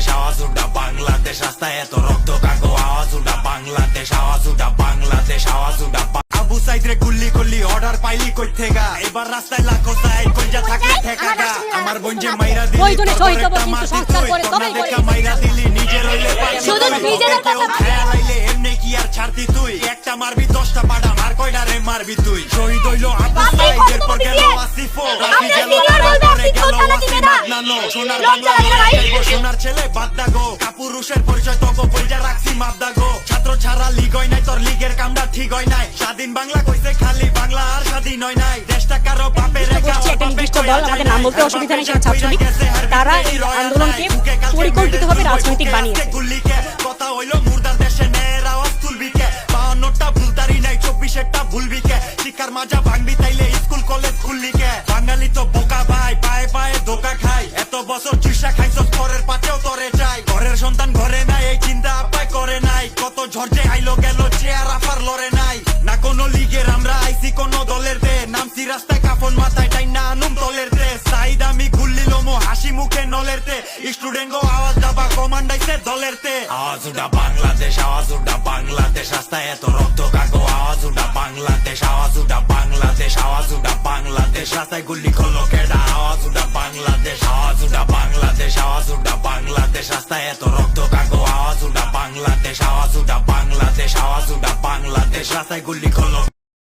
বাংলাদেশ আওয়াজ উঠা বাংলাদেশ রাস্তায় এত রক্ত কাগো আওয়াজ উঠা বাংলাদেশ আওয়াজ উঠা বাংলাদেশ আওয়াজ উঠা আবু সাইদরে গুল্লি করলি অর্ডার পাইলি কই থেগা এবার রাস্তায় লাখো সাইড কইজা থাকে ঠেকাগা আমার বোন যে মাইরা দিলি প্রয়োজনে শহীদ হবো কিন্তু সংস্কার করে তবেই করে মাইরা দিলি নিজে রইলে শুধু নিজেদের কথা খেয়াল আইলে এমনি কি আর ছাড়তি তুই একটা মারবি 10টা পাড়া মার কয়টা রে মারবি তুই শহীদ হইলো আবু সাইদের পর গেল আসিফো রাফি গেল তারপরে গেল ওয়াসিম আদনানো সোনার বাংলা গাইবো সোনার ছেলে বাদ দাগো কাপুরুষের পরিচয় তগো বইজা রাখছি মাপ দাগো ছাত্র ছাড়া লিগ হয় নাই তোর লিগের কামটা ঠিক হয় নাই স্বাধীন বাংলা কইছে খালি বাংলা আর স্বাধীন হয় নাই দেশটা কারো বাপের রেখা একটা নির্দিষ্ট দল, আমাদের নাম বলতে অসুবিধা নেই, সেটা ছাত্রলীগ। তারা এই আন্দোলনকে পরিকল্পিতভাবে রাজনৈতিক বানিয়েছে। কথা হইলো মুর্দার দেশে নের আওয়াজ তুলবি কে 52টা ভুলতারি নাই 24টা ভুলবি কে শিক্ষার মাজা ভাঙবি তাইলে স্কুল কলেজ খুললি কে বাঙালি তো বোকা ভাই পায়ে পায়ে ধোকা খাই এত বছর চুষা খাইছস পরের পাটেও তরে যাই ঘরের সন্তান ঘরে নাই এই চিন্তা আপায় করে নাই কত ঝড়ে আইলো গেল চেয়ার আফার লড়ে নাই না কোনো লিগের আমরা আইছি কোন দলের দে নামছি রাস্তায় কাফন মাথায় টাই না আনুম দলের দে সাইদ আমি গুল্লিলো মো হাসি মুখে নলের তে স্টুডেন্ট গো আওয়াজ দাবা কমান্ডাইছে দলের তে আওয়াজ উঠা বাংলাদেশ আওয়াজ উঠা বাংলাদেশ রাস্তায় এত রক্ত কাগো আওয়াজ উঠা বাংলাদেশ আওয়াজ উঠা বাংলাদেশ আওয়াজ উঠা বাংলাদেশ রাস্তায় গুল্লি খোলো কেডা আওয়াজ উঠা বাংলাদেশ আওয়াজ উঠা বাংলাদেশ আওয়াজ উঠা বাংলাদেশ রাস্তায় এত রক্ত কাগো আওয়াজ উঠা বাংলাদেশ আওয়াজ উঠা বাংলাদেশ আওয়াজ উঠা বাংলাদেশ রাস্তায় গুল্লি খোলো